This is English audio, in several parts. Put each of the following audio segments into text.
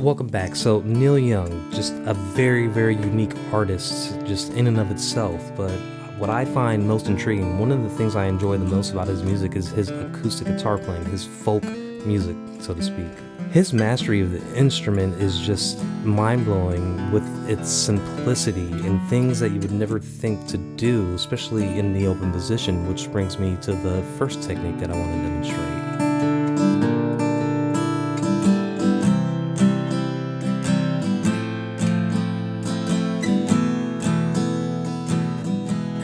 Welcome back. So Neil Young, just a very, very unique artist, just in and of itself. But what I find most intriguing, one of the things I enjoy the most about his music is his acoustic guitar playing, his folk music, so to speak. His mastery of the instrument is just mind-blowing with its simplicity and things that you would never think to do, especially in the open position, which brings me to the first technique that I want to demonstrate.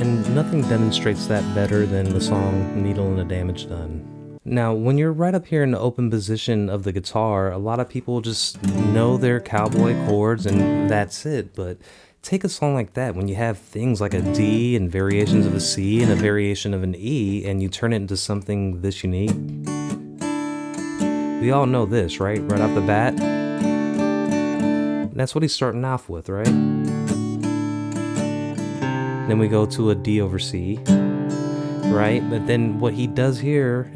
And nothing demonstrates that better than the song Needle and the Damage Done. Now, when you're right up here in the open position of the guitar, a lot of people just know their cowboy chords and that's it, but take a song like that when you have things like a D and variations of a C and a variation of an E and you turn it into something this unique. We all know this, right? Right off the bat. That's what he's starting off with, right? Then we go to a D over C, right? But then what he does here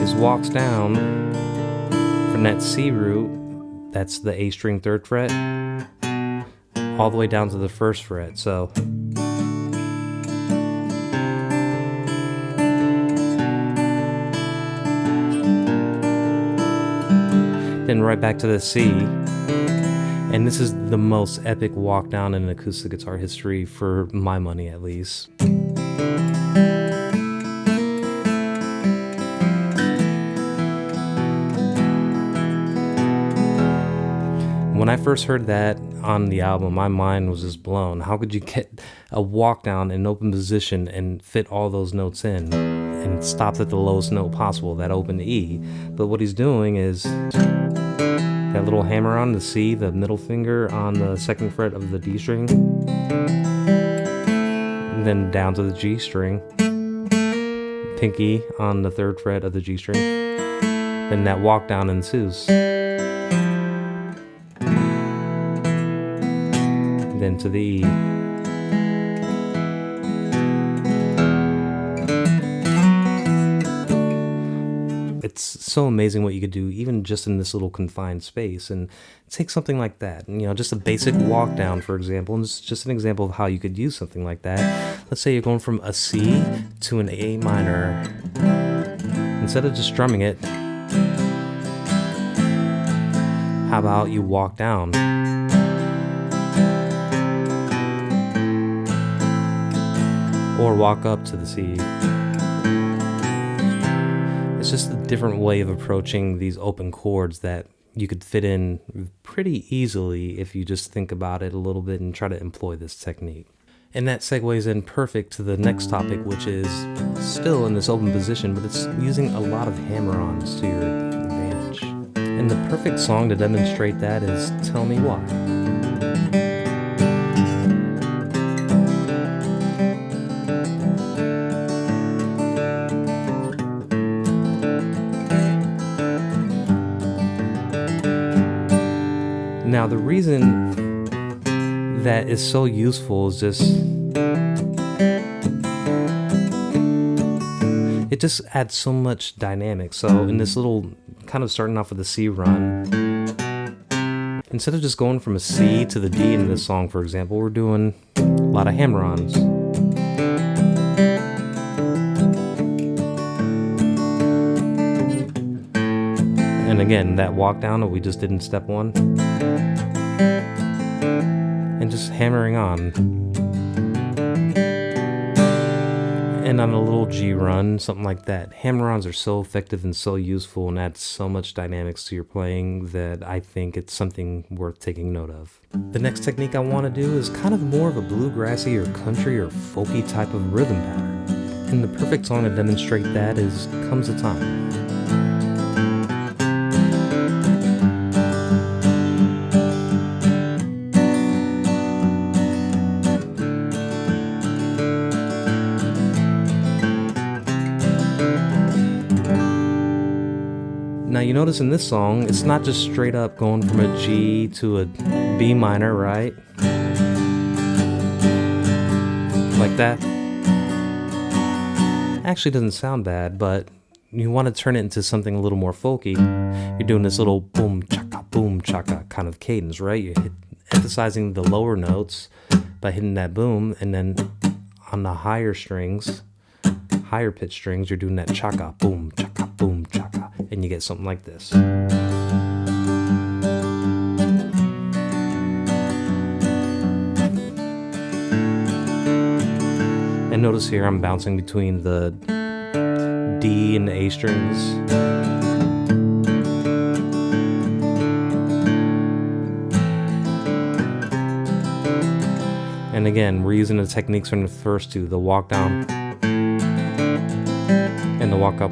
is walks down from that C root, that's the A string 3rd fret, all the way down to the 1st fret. So then right back to the C. And this is the most epic walk down in acoustic guitar history, for my money at least. When I first heard that on the album, my mind was just blown. How could you get a walk down in open position and fit all those notes in and stopped at the lowest note possible, that open E? But what he's doing is that little hammer on the C, the middle finger on the 2nd fret of the D string, and then down to the G string, pinky on the 3rd fret of the G string, then that walk down ensues. Then to the E. It's so amazing what you could do even just in this little confined space. And take something like that, just a basic walk down, for example, and it's just an example of how you could use something like that. Let's say you're going from a C to an A minor. Instead of just strumming it, how about you walk down? Or walk up to the C. It's just a different way of approaching these open chords that you could fit in pretty easily if you just think about it a little bit and try to employ this technique. And that segues in perfect to the next topic, which is still in this open position, but it's using a lot of hammer-ons to your advantage. And the perfect song to demonstrate that is Tell Me Why. Now, the reason that is so useful is just, it just adds so much dynamic. So in this little, kind of starting off with a C run, instead of just going from a C to the D in this song, for example, we're doing a lot of hammer-ons. And again, that walk down that we just did in step 1. And just hammering on. And on a little G run, something like that. Hammer-ons are so effective and so useful and add so much dynamics to your playing that I think it's something worth taking note of. The next technique I want to do is kind of more of a bluegrassy or country or folky type of rhythm pattern. And the perfect song to demonstrate that is Comes a Time. Now you notice in this song, it's not just straight up going from a G to a B minor, right? Like that. Actually doesn't sound bad, but you want to turn it into something a little more folky. You're doing this little boom chaka boom chaka kind of cadence, right? You're emphasizing the lower notes by hitting that boom, and then on the higher strings, higher pitch strings, you're doing that chaka, boom chaka, and you get something like this. And notice here I'm bouncing between the D and the A strings. And again, we're using the techniques from the first two, the walk down and the walk up.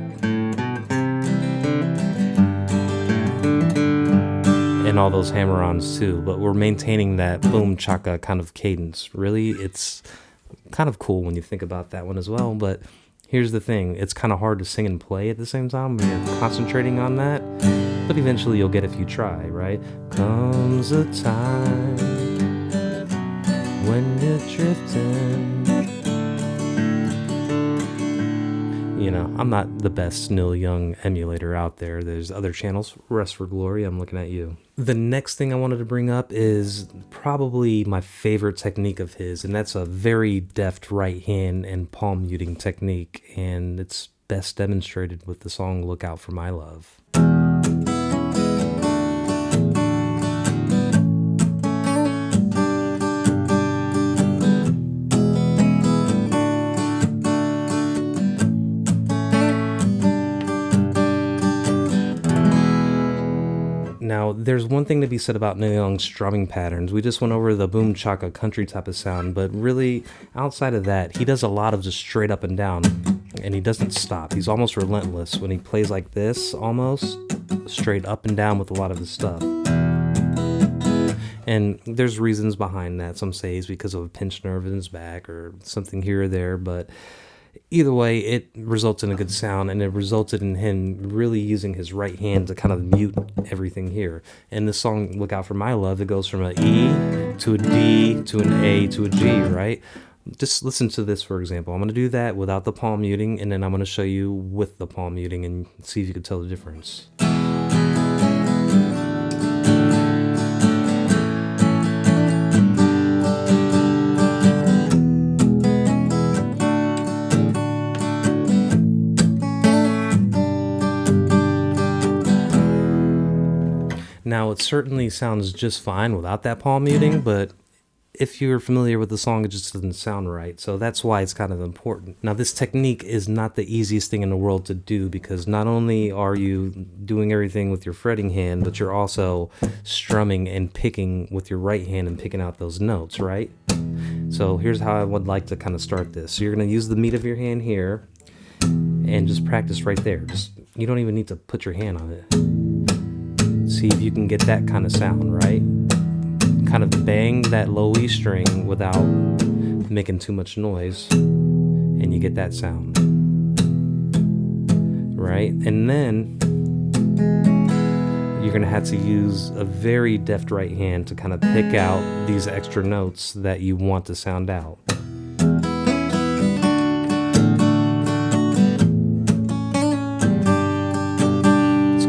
And all those hammer-ons too, but we're maintaining that boom chaka kind of cadence. Really, it's kind of cool when you think about that one as well, but here's the thing, it's kind of hard to sing and play at the same time when you're concentrating on that, but eventually you'll get it if you try, right? Comes a time when you're drifting. You know, I'm not the best Neil Young emulator out there. There's other channels. Rest for glory, I'm looking at you. The next thing I wanted to bring up is probably my favorite technique of his, and that's a very deft right hand and palm muting technique, and it's best demonstrated with the song Look Out for My Love. Now, there's one thing to be said about Neil Young's strumming patterns. We just went over the boom chaka country type of sound, but really, outside of that, he does a lot of just straight up and down, and he doesn't stop. He's almost relentless when he plays like this, almost straight up and down with a lot of his stuff. And there's reasons behind that. Some say it's because of a pinched nerve in his back or something here or there, but either way, it results in a good sound, and it resulted in him really using his right hand to kind of mute everything here. And this song, Look Out for My Love, it goes from an E to a D to an A to a G, right? Just listen to this, for example. I'm going to do that without the palm muting, and then I'm going to show you with the palm muting and see if you can tell the difference. Now, it certainly sounds just fine without that palm muting, but if you're familiar with the song, it just doesn't sound right. So that's why it's kind of important. Now, this technique is not the easiest thing in the world to do, because not only are you doing everything with your fretting hand, but you're also strumming and picking with your right hand and picking out those notes, right? So here's how I would like to kind of start this. So you're going to use the meat of your hand here and just practice right there. You don't even need to put your hand on it. See if you can get that kind of sound, right? Kind of bang that low E string without making too much noise, and you get that sound, right? And then you're gonna have to use a very deft right hand to kind of pick out these extra notes that you want to sound out.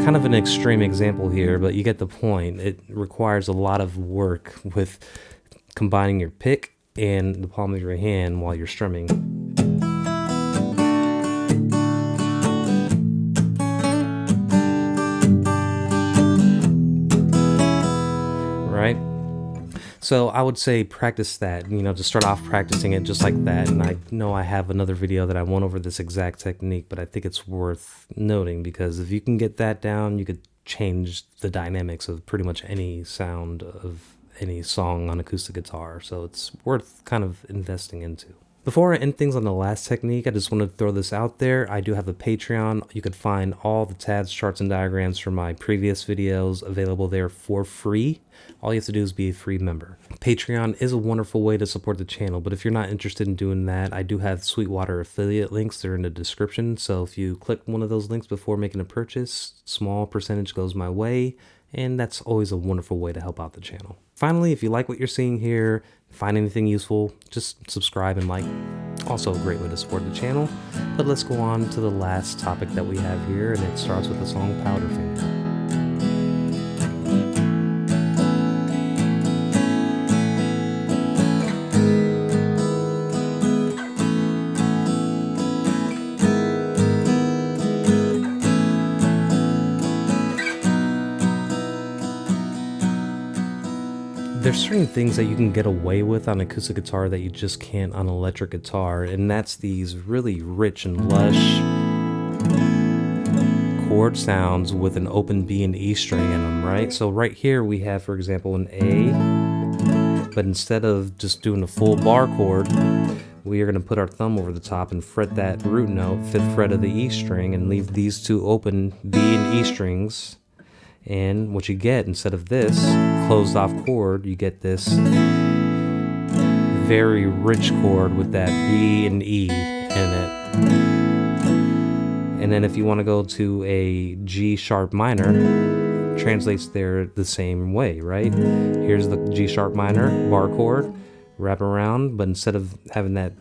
Kind of an extreme example here, but you get the point. It requires a lot of work with combining your pick and the palm of your hand while you're strumming. Right? So I would say practice that, to start off practicing it just like that. And I know I have another video that I went over this exact technique, but I think it's worth noting, because if you can get that down, you could change the dynamics of pretty much any sound of any song on acoustic guitar. So it's worth kind of investing into. Before I end things on the last technique, I just wanted to throw this out there. I do have a Patreon. You could find all the tabs, charts, and diagrams from my previous videos available there for free. All you have to do is be a free member. Patreon is a wonderful way to support the channel, but if you're not interested in doing that, I do have Sweetwater affiliate links. They're in the description. So if you click one of those links before making a purchase, small percentage goes my way, and that's always a wonderful way to help out the channel. Finally, if you like what you're seeing here, find anything useful, just subscribe and like. Also a great way to support the channel. But let's go on to the last topic that we have here, and it starts with the song Powderfinger. There's certain things that you can get away with on acoustic guitar that you just can't on electric guitar, and that's these really rich and lush chord sounds with an open B and E string in them, right? So right here we have, for example, an A, but instead of just doing a full bar chord, we are going to put our thumb over the top and fret that root note, 5th fret of the E string, and leave these two open B and E strings. And what you get, instead of this closed off chord, you get this very rich chord with that B and E in it. And then if you want to go to a G sharp minor, translates there the same way, right? Here's the G sharp minor bar chord, wrap around, but instead of having that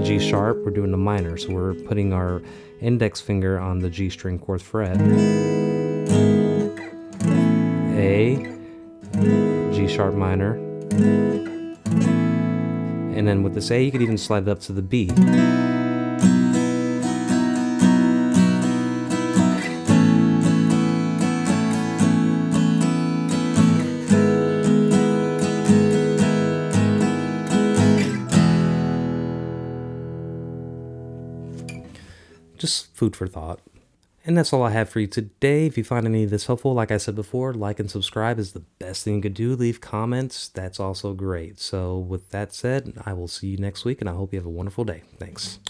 G sharp, we're doing the minor. So we're putting our index finger on the G string 4th fret, A, G sharp minor, and then with this A you could even slide it up to the B. Just food for thought. And that's all I have for you today. If you find any of this helpful, like I said before, like and subscribe is the best thing you could do. Leave comments. That's also great. So with that said, I will see you next week, and I hope you have a wonderful day. Thanks.